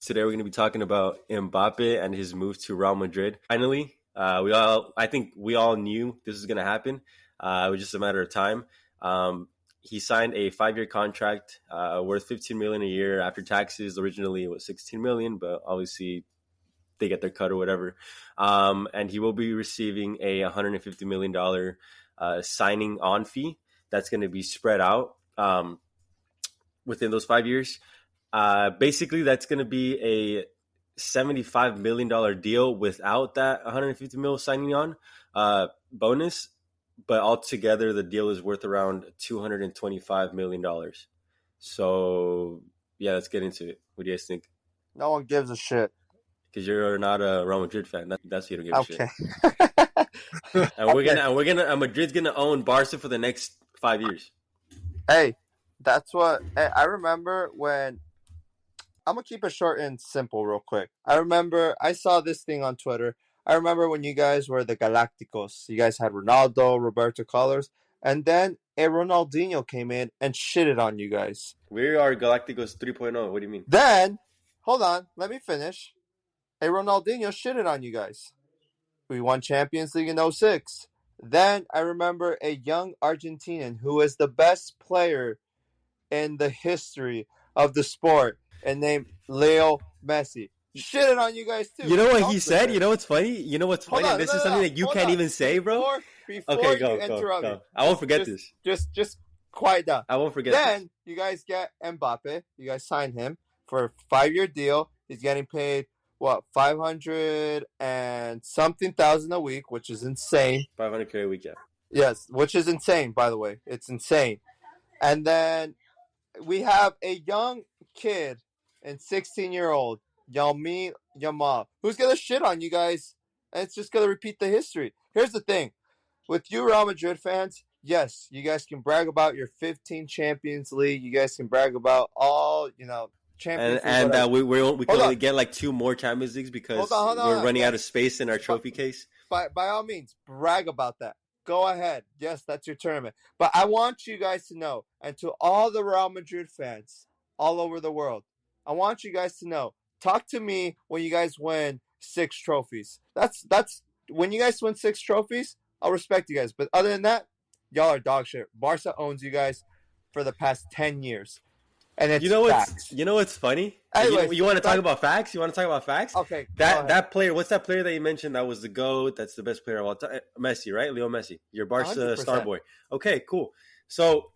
Today we're going to be talking about Mbappe and his move to Real Madrid. Finally, I think we all knew this was going to happen. It was just a matter of time. He signed a 5-year contract worth 15 million a year after taxes. Originally, it was 16 million, but obviously they get their cut or whatever. And he will be receiving a 150 million dollar signing on fee that's going to be spread out within those 5 years. Basically, that's going to be a $75 million deal without that 150 mil signing on bonus. But altogether, the deal is worth around $225 million. So, yeah, let's get into it. What do you guys think? No one gives a shit. Because you're not a Real Madrid fan. That's why you don't give a shit. And Madrid's gonna own Barca for the next 5 years. Hey, that's what I remember when. I'm going to keep it short and simple real quick. I saw this thing on Twitter. I remember when you guys were the Galacticos. You guys had Ronaldo, Roberto Carlos, and then a Ronaldinho came in and shitted on you guys. We are Galacticos 3.0. What do you mean? Then, hold on, let me finish. A Ronaldinho shitted on you guys. We won Champions League in 2006. Then I remember a young Argentinian who is the best player in the history of the sport and named Leo Messi. Shitted on you guys too. You know what he said? You know what's funny? This is something that you can't even say, bro. Before you interrupt me. I won't forget this. Just quiet down. I won't forget Then this. You guys get Mbappe. You guys sign him for a 5-year deal. He's getting paid, 500 and something thousand a week, which is insane. 500K a week, yeah. Yes, which is insane, by the way. It's insane. And then we have a young kid and 16-year-old Lamine Yamal, who's gonna shit on you guys, and it's just gonna repeat the history. Here's the thing, with you Real Madrid fans, yes, you guys can brag about your 15 Champions League. You guys can brag about all Champions League. And we can only get like 2 more Champions Leagues because we're running out of space in our trophy case. By all means, brag about that. Go ahead. Yes, that's your tournament. But I want you guys to know, and to all the Real Madrid fans all over the world, I want you guys to know, talk to me when you guys win 6 trophies. That's when you guys win 6 trophies, I'll respect you guys. But other than that, y'all are dog shit. Barca owns you guys for the past 10 years. And it's facts. You know what's funny? Anyways, you want to talk about facts? Okay. That player, what's that player that you mentioned that was the GOAT? That's the best player of all time. Messi, right? Leo Messi. Your Barca 100%. star boy. Okay, cool. So,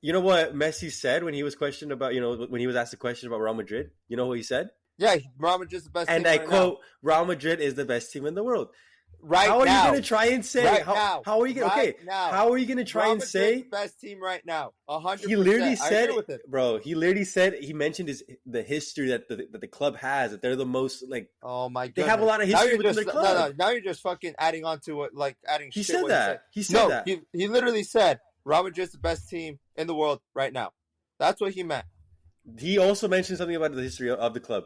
you know what Messi said when he was questioned about, when he was asked a question about Real Madrid? You know what he said? Yeah, Real Madrid's the best team. And I quote, Real Madrid is the best team in the world. How are you going to try and say? How are you going to try and say? The best team right now, 100%. He literally said, I agree with it. Bro. He literally said he mentioned the history that the club has. That they're the most Oh my goodness. They have a lot of history within their club. No, now you're just fucking adding on to it, adding. He shit said that. He said that. He literally said Real Madrid's the best team in the world right now. That's what he meant. He also mentioned something about the history of the club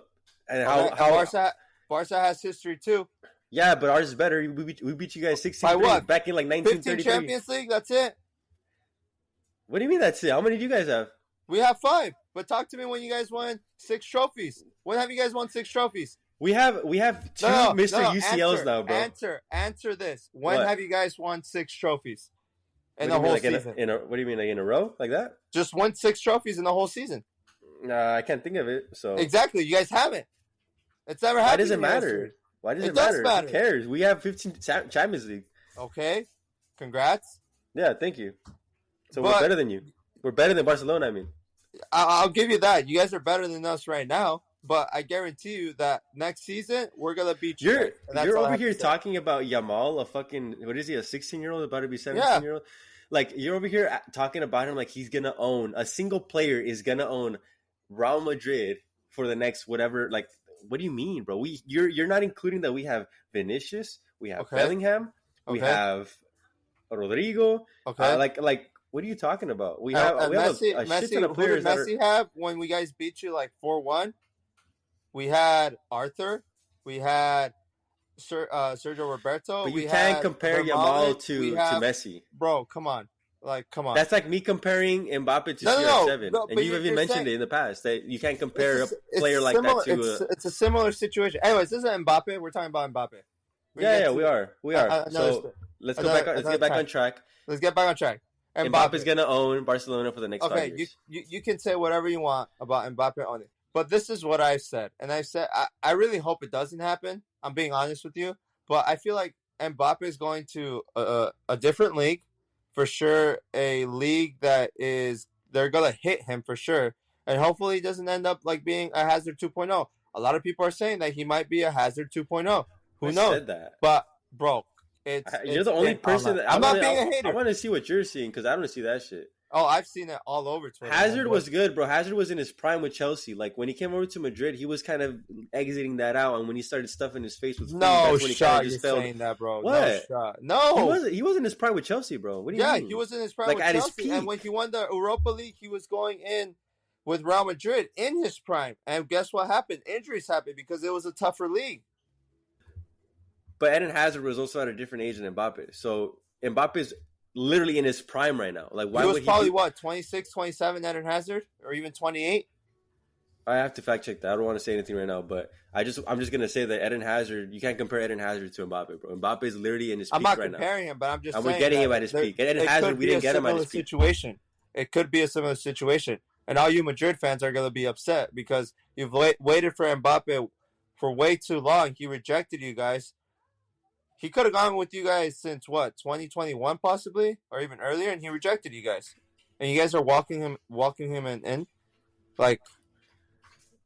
and how Barca has history too. Yeah, but ours is better. We beat you guys 16 by what? Back in 1933. 15 Champions League, that's it. What do you mean that's it? How many do you guys have? We have 5. But talk to me when you guys won 6 trophies. When have you guys won 6 trophies? We have 2 Mr. UCLs now, bro. Answer this. When have you guys won 6 trophies in the whole season? What do you mean, like in a row, like that? Just won 6 trophies in the whole season. I can't think of it. So exactly, you guys haven't. It's never happened. Why does it matter? Why does it matter? Who cares? We have 15 Champions League. Okay, congrats. Yeah, thank you. So we're better than you. We're better than Barcelona. I mean, I'll give you that. You guys are better than us right now. But I guarantee you that next season we're gonna beat you. You're over here talking about Yamal, a fucking a 16-year-old about to be 17-year-old. Like you're over here talking about him like he's gonna own a single player is gonna own Real Madrid for the next whatever. Like, what do you mean, bro? You're not including that we have Vinicius, we have Bellingham, we have Rodrigo. Okay, like what are you talking about? We have Messi, a shit ton of players. Who did Messi have when we guys beat you 4-1? We had Arthur. We had Sergio Roberto. But you can't compare Yamal to Messi. Bro, come on. Like, come on. That's like me comparing Mbappe to No, no, no. CR7, No, and but you've even you're mentioned saying it in the past that you can't it's compare a it's player like that similar. to a. It's a similar situation. Anyways, this is Mbappe. We're talking about Mbappe. We can Yeah, get yeah, to we are. another So let's go back. Let's another get back time. on track. Let's get back on track. Mbappe's Mbappe. gonna own Barcelona for the next five Okay, years. you can say whatever you want about Mbappe on it, but this is what I said, and I said I really hope it doesn't happen. I'm being honest with you, but I feel like Mbappe is going to a different league, for sure. A league that is they're gonna hit him for sure, and hopefully he doesn't end up like being a Hazard 2.0. A lot of people are saying that he might be a Hazard 2.0. I Who knows? said that. But bro, You're it's the only been person online. that I'm not being a I hater. want to see what you're seeing because I don't see that shit. Oh, I've seen it all over Twitter, man. Hazard was good, bro. Hazard was in his prime with Chelsea. Like when he came over to Madrid, he was kind of exiting that out, and when he started stuffing his face with food, No that's when he kind shot, of you're just failed. saying that, bro. No What? shot. No. He was in his prime with Chelsea, bro. What do you Yeah, mean? he was in his prime Like with at his Chelsea, and when peak. he won the Europa League, he was going in with Real Madrid in his prime. And guess what happened? Injuries happened because it was a tougher league. But Eden Hazard was also at a different age than Mbappe. So Mbappe's literally in his prime right now. Like why He was would he probably do? what, 26, 27, Eden Hazard, or even 28. I have to fact check that. I don't want to say anything right now, but I'm just gonna say that Eden Hazard, you can't compare Eden Hazard to Mbappe, bro. Mbappe is literally in his I'm peak not right now, comparing him, but I'm just and saying we're getting that him at his peak. And Eden it Hazard, could we be a didn't get him at similar his peak. situation. It could be a similar situation, and all you Madrid fans are going to be upset because you've waited for Mbappe for way too long. He rejected you guys. He could have gone with you guys since what, 2021 possibly, or even earlier, and he rejected you guys. And you guys are walking him in. Like,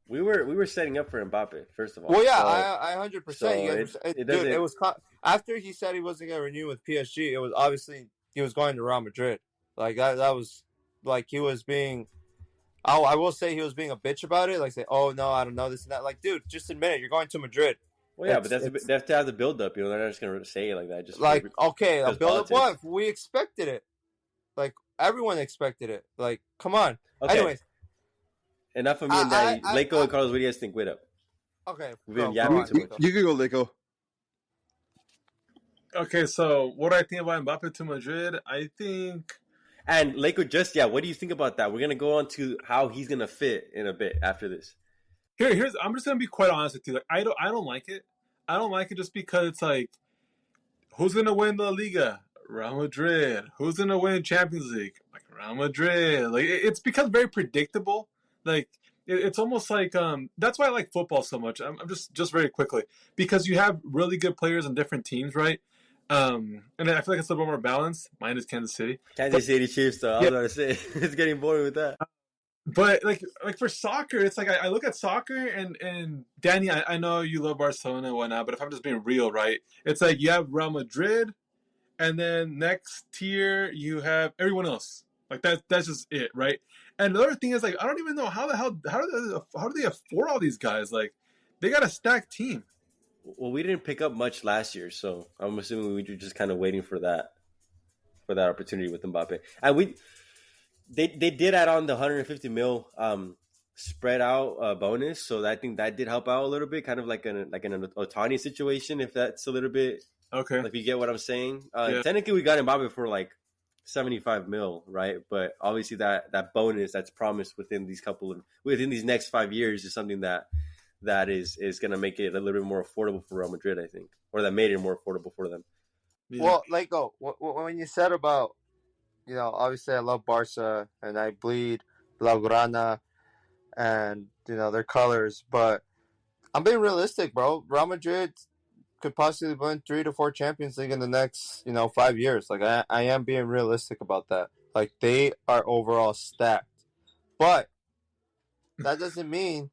We were setting up for Mbappe first of all. well, yeah, So I 100%. so You guys were, it dude. It doesn't. was after he said he wasn't going to renew with PSG. It was obviously he was going to Real Madrid. Like that was like he was being. Oh, I will say he was being a bitch about it. Like say, oh no, I don't know this and that. Like, dude, just admit it. You're going to Madrid. Well, yeah, but It's they have to have the build up. You know, they're not just gonna say it like that. Just like okay, a because build up. politics. What we expected it. Like everyone expected it. Like, come on. Okay, Anyways, enough of me and Daddy. Leiko I and Carlos, what do you guys think? Wait up. okay, We've been go yapping on. too much. You can go, Leiko. Okay, so what do I think about Mbappe to Madrid? I think And Leiko, what do you think about that? We're gonna go on to how he's gonna fit in a bit after this. here's I'm just gonna be quite honest with you. Like I don't like it. I don't like it just because it's like who's gonna win the Liga? Real Madrid. Who's gonna win Champions League? Like Real Madrid. Like it's become very predictable. Like it's almost like that's why I like football so much. I'm just very quickly because you have really good players on different teams, right? And I feel like it's a little more balanced. Mine is Kansas City. Kansas City Chiefs, though. I was Yeah, about to say it's getting boring with that. but like for soccer, it's like I look at soccer and Danny, I know you love Barcelona and whatnot, but if I'm just being real, right? It's like you have Real Madrid, and then next tier you have everyone else. Like that's just it, right? And the other thing is like I don't even know how the hell how do they afford all these guys? Like they got a stacked team. Well, we didn't pick up much last year, so I'm assuming we were just kind of waiting for that opportunity with Mbappe. And they did add on the 150 mil spread out bonus, so I think that did help out a little bit, kind of like an Otani situation, if that's a little bit Okay. like you get what I'm saying. Yeah. Technically, we got Mbappe for like 75 mil, right? But obviously that bonus that's promised within these next 5 years is something that is going to make it a little bit more affordable for Real Madrid, I think, or that made it more affordable for them. Yeah. Well, like, go when you said about, obviously I love Barca and I bleed Blaugrana and their colors, but I'm being realistic, bro. Real Madrid could possibly win 3 to 4 Champions League in the next 5 years. Like I am being realistic about that. Like they are overall stacked, but that doesn't mean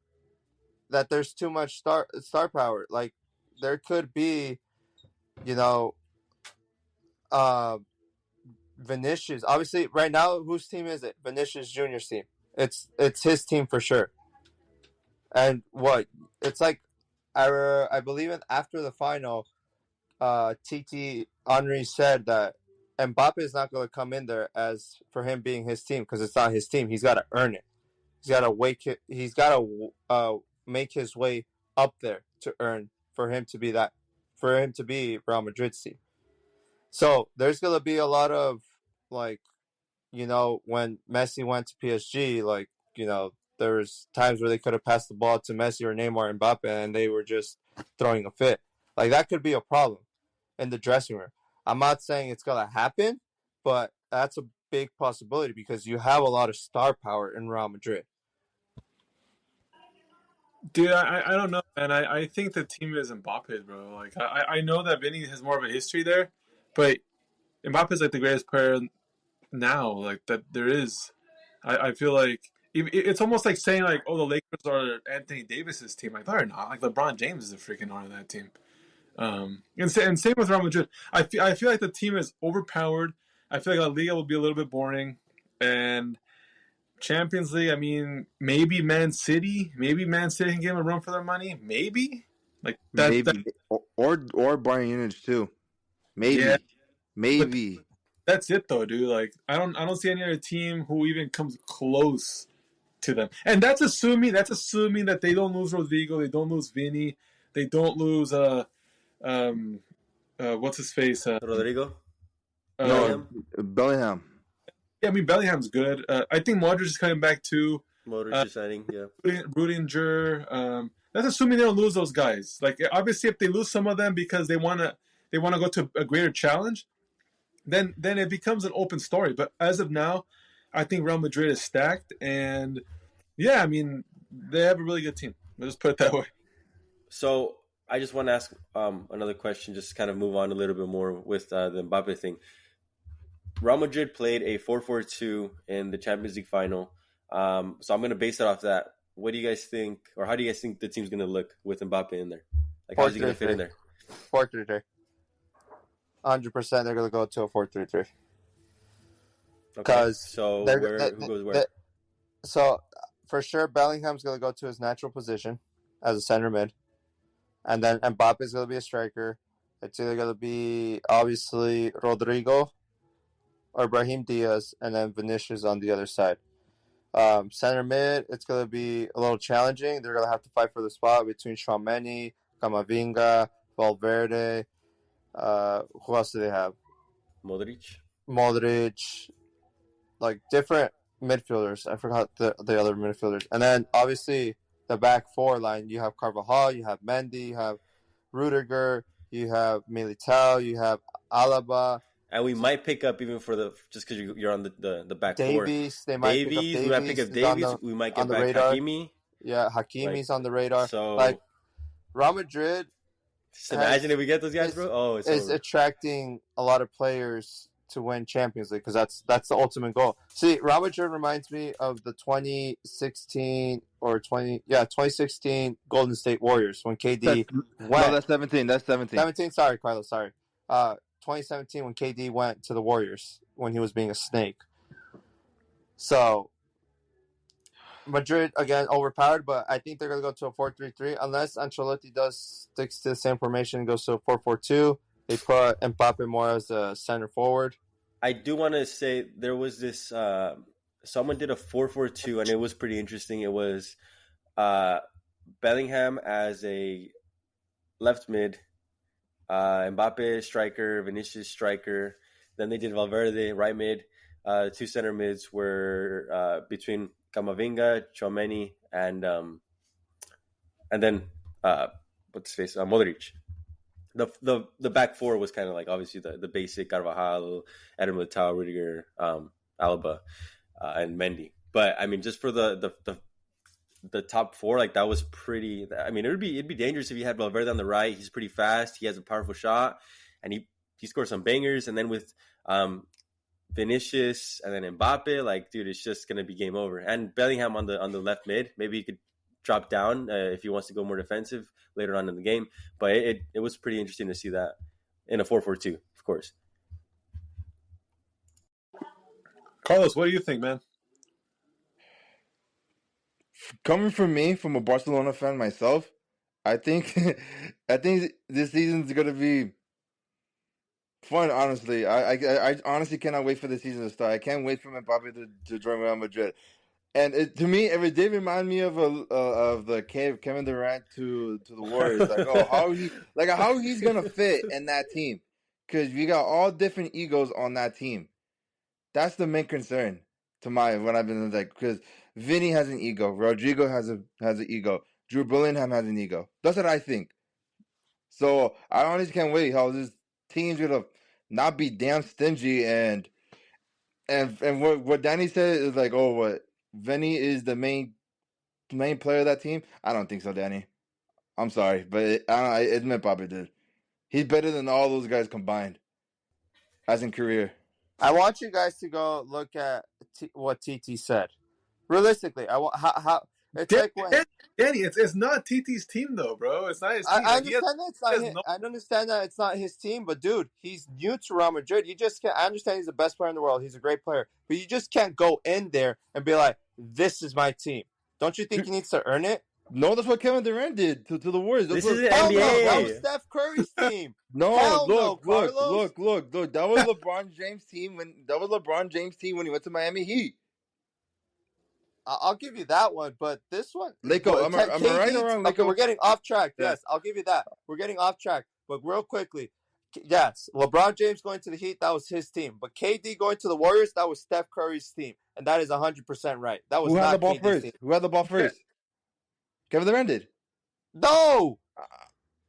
that there's too much star power. Like there could be, you know, Vinicius. Obviously, right now, whose team is it? Vinicius Junior's team. It's his team for sure. And what? It's like, I believe after the final, TT Henry said that Mbappe is not going to come in there as for him being his team because it's not his team. He's got to earn it. He's got to wake it. He's got to make his way up there to earn for him to be Real Madrid's team. So there's going to be a lot of like when Messi went to PSG, like, there was times where they could have passed the ball to Messi or Neymar and Mbappe, and they were just throwing a fit. Like, that could be a problem in the dressing room. I'm not saying it's gonna happen, but that's a big possibility because you have a lot of star power in Real Madrid. Dude, I don't know, man. I think the team is Mbappe, bro. Like I know that Vinny has more of a history there, but Mbappe is like the greatest player now, like that there is. I feel like it's almost like saying like, oh, the Lakers are Anthony Davis's team. Like they're not. Like LeBron James is the freaking owner of that team. And same with Real Madrid. I feel like the team is overpowered. I feel like La Liga will be a little bit boring, and Champions League. I mean, maybe Man City. Maybe Man City can give them a run for their money. Maybe like that. Maybe or Bayern Munich too. Maybe, Yeah, but maybe. that's it though, dude. Like I don't see any other team who even comes close to them. And that's assuming that they don't lose Rodrigo, they don't lose Vinny, they don't lose um what's his face Rodrigo, uh Bellingham, Bellingham. yeah, I mean Bellingham's good. I think Modric is coming back too. Modric is signing. Yeah, Rudinger. That's assuming they don't lose those guys. Like obviously, if they lose some of them because they wanna go to a greater challenge, then it becomes an open story. But as of now, I think Real Madrid is stacked, and yeah, I mean they have a really good team. Let's just put it that way. So I just want to ask another question, just to kind of move on a little bit more with the Mbappe thing. Real Madrid played a 4-4-2 in the Champions League final. So I'm going to base it off that. What do you guys think, or how do you guys think the team's going to look with Mbappe in there? Like, how's he going to fit in there? 4-3-3. 100% they're going to go to a 4-3-3. Okay. Because So who goes where? So for sure, Bellingham's going to go to his natural position as a center mid. And then Mbappe is going to be a striker. It's either going to be, obviously, Rodrigo or Brahim Diaz, and then Vinicius on the other side. Center mid, it's going to be a little challenging. They're going to have to fight for the spot between Tchouaméni, Camavinga, Valverde. Who else do they have? Modric. Like, different midfielders. I forgot the other midfielders. And then, obviously, the back four line, you have Carvajal, you have Mendy, you have Rudiger, you have Militao, you have Alaba. And we might pick up even just because you're on the back Davies, four. They might Davies, we might pick up Davies. We might get back radar. Hakimi. Yeah, Hakimi's on the radar. So, like, Real Madrid. Just imagine if we get those guys, bro. Oh, it's attracting a lot of players to win Champions League because that's the ultimate goal. See, Real Madrid reminds me of the 2016 Golden State Warriors when KD went. No, that's 17. That's 17. 17. Sorry, Carlos. Sorry. 2017 when KD went to the Warriors when he was being a snake. So Madrid again overpowered, but I think they're gonna go to a 4-3-3 unless Ancelotti sticks to the same formation and goes to a 4-4-2. They put Mbappe more as a center forward. I do want to say there was this. Someone did a 4-4-2, and it was pretty interesting. It was Bellingham as a left mid, Mbappe striker, Vinicius striker. Then they did Valverde right mid. Two center mids were between Camavinga, Tchouaméni, and then what's his face? Modric. The back four was kind of like obviously the basic Carvajal, Eder Militao, Rudiger, Alaba, and Mendy. But I mean, just for the top four, like that was pretty. I mean, it'd be dangerous if you had Valverde on the right. He's pretty fast. He has a powerful shot, and he scores some bangers. And then with Vinicius and then Mbappe, like dude, it's just gonna be game over. And Bellingham on the left mid, maybe he could drop down if he wants to go more defensive later on in the game. But it was pretty interesting to see that in a 4-4-2, of course. Carlos, what do you think, man? Coming from me, from a Barcelona fan myself, I think this season's gonna be fun. Honestly, I honestly cannot wait for the season to start. I can't wait for Mbappe to join Real Madrid. And to me, it did remind me of the Kevin Durant to the Warriors. Like, how he's gonna fit in that team, because we got all different egos on that team. That's the main concern to my when I've been like because Vinny has an ego, Rodrigo has an ego, Drew Bellingham has an ego. That's what I think. So I honestly can't wait how this team's gonna not be damn stingy and what Danny said is like, oh, what Vinny is the main player of that team. I don't think so, Danny. I'm sorry, but it's Mbappe, dude. He's better than all those guys combined, as in career. I want you guys to go look at what TT said. Realistically, I want how it's like when Danny, it's not TT's team though, bro. It's not his team. I Like, understand that it's not his, no. I understand that it's not his team, but dude, he's new to Real Madrid. You just can't. I understand he's the best player in the world. He's a great player, but you just can't go in there and be like, "This is my team." Don't you think he needs to earn it? No, that's what Kevin Durant did to the Warriors. This That's is what, the Hell no, NBA. that was Steph Curry's team. no, Hell no, look. Carlos. That was LeBron James' team when he went to Miami Heat. I'll give you that one, but this one, Leko, am I right or wrong, Okay, Leko? we're getting off track. Yeah. Yes, I'll give you that. We're getting off track, but real quickly, yes, LeBron James going to the Heat, that was his team, but KD going to the Warriors, that was Steph Curry's team, and that is 100% right. That was Who had not the ball KD's first? team. Who had the ball first? Kevin Durant did. No,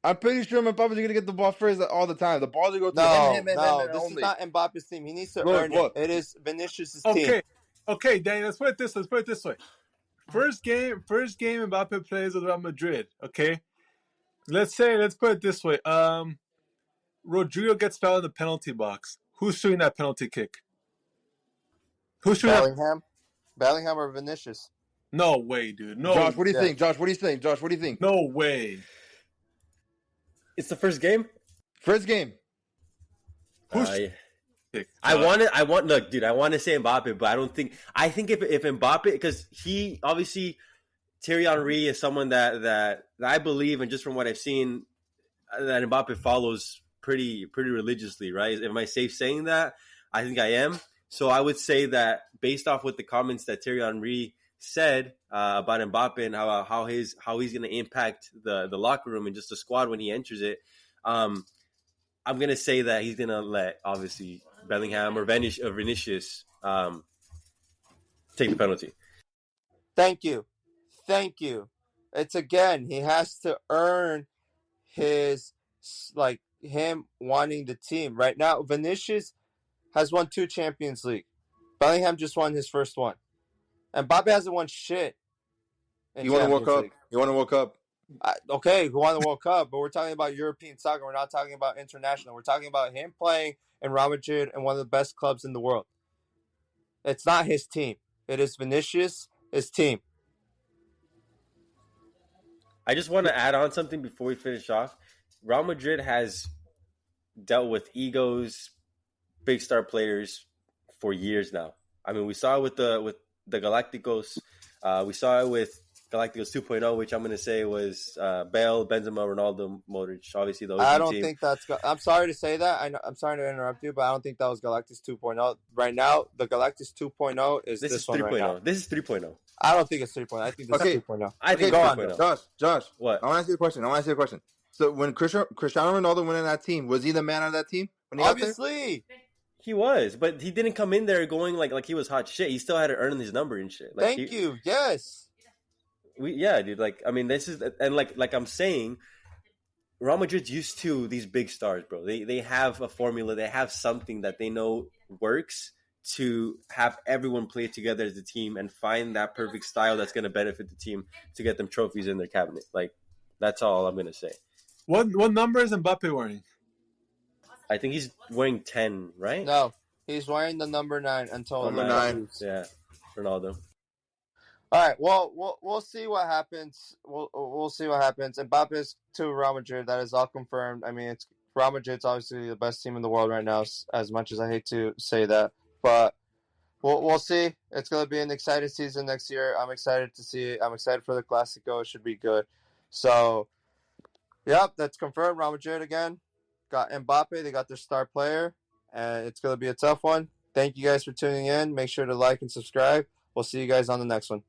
I'm pretty sure Mbappe's gonna get the ball first all the time. The balls will go to no, him this is only. not Mbappe's team. He needs to Look, earn look. it. It is Vinicius' team. Okay, Danny. Let's put it this way. First game Mbappe plays with Real Madrid. Okay, let's put it this way. Rodrigo gets fouled in the penalty box. Who's shooting that penalty kick? Who's shooting? Bellingham or Vinicius? No way, dude. No. Josh, what do you Yeah. think? Josh, what do you think? No way. It's the first game. First game. Who's Look, dude. I want to say Mbappe, but I don't think. I think if Mbappe, because he obviously Thierry Henry is someone that I believe, and just from what I've seen, that Mbappe follows pretty religiously, right? Am I safe saying that? I think I am. So I would say that based off with the comments that Thierry Henry said about Mbappe and how he's going to impact the locker room and just the squad when he enters it, I'm going to say that he's going to let obviously Bellingham or Vinicius take the penalty. Thank you. It's again, he has to earn his, like, him wanting the team. Right now, Vinicius has won 2 Champions League. Bellingham just won his first one. And Mbappe hasn't won shit. You want to World Cup? You want to World Cup? Okay, who won the World Cup? But we're talking about European soccer. We're not talking about international. We're talking about him playing in Real Madrid and one of the best clubs in the world. It's not his team. It is Vinicius' team. I just want to add on something before we finish off. Real Madrid has dealt with egos, big star players for years now. I mean, we saw it with the Galacticos. We saw it with Galacticos 2.0, which I'm going to say was Bale, Benzema, Ronaldo, Modric. Obviously, the OG I don't team. think that's. I'm sorry to say that. I'm sorry to interrupt you, but I don't think that was Galacticos 2.0. Right now, the Galacticos 2.0 is this one 3.0. right now. This is 3.0. I don't think it's 3.0. I think this Okay. is 2.0. I think Go it's on, 3.0. Josh. What? I want to ask you a question. So when Cristiano Ronaldo went in that team, was he the man of that team when he got there? Obviously. He was, but he didn't come in there going like he was hot shit. He still had to earn his number and shit. Like, Thank you. Yes. Dude. Like, I mean, this is, and like I'm saying, Real Madrid's used to these big stars, bro. They have a formula. They have something that they know works to have everyone play together as a team and find that perfect style that's going to benefit the team to get them trophies in their cabinet. Like, that's all I'm going to say. What number is Mbappe wearing? I think he's wearing 10, right? No, he's wearing the number 9 until Number 9. Yeah, Ronaldo. All right. Well, we'll see what happens. We'll see what happens. Mbappe's to Real Madrid. That is all confirmed. I mean, it's Real Madrid's obviously the best team in the world right now. As much as I hate to say that, but we'll see. It's going to be an exciting season next year. I'm excited to see it. I'm excited for the Clasico. It should be good. So, yep, that's confirmed. Real Madrid again got Mbappe. They got their star player, and it's going to be a tough one. Thank you guys for tuning in. Make sure to like and subscribe. We'll see you guys on the next one.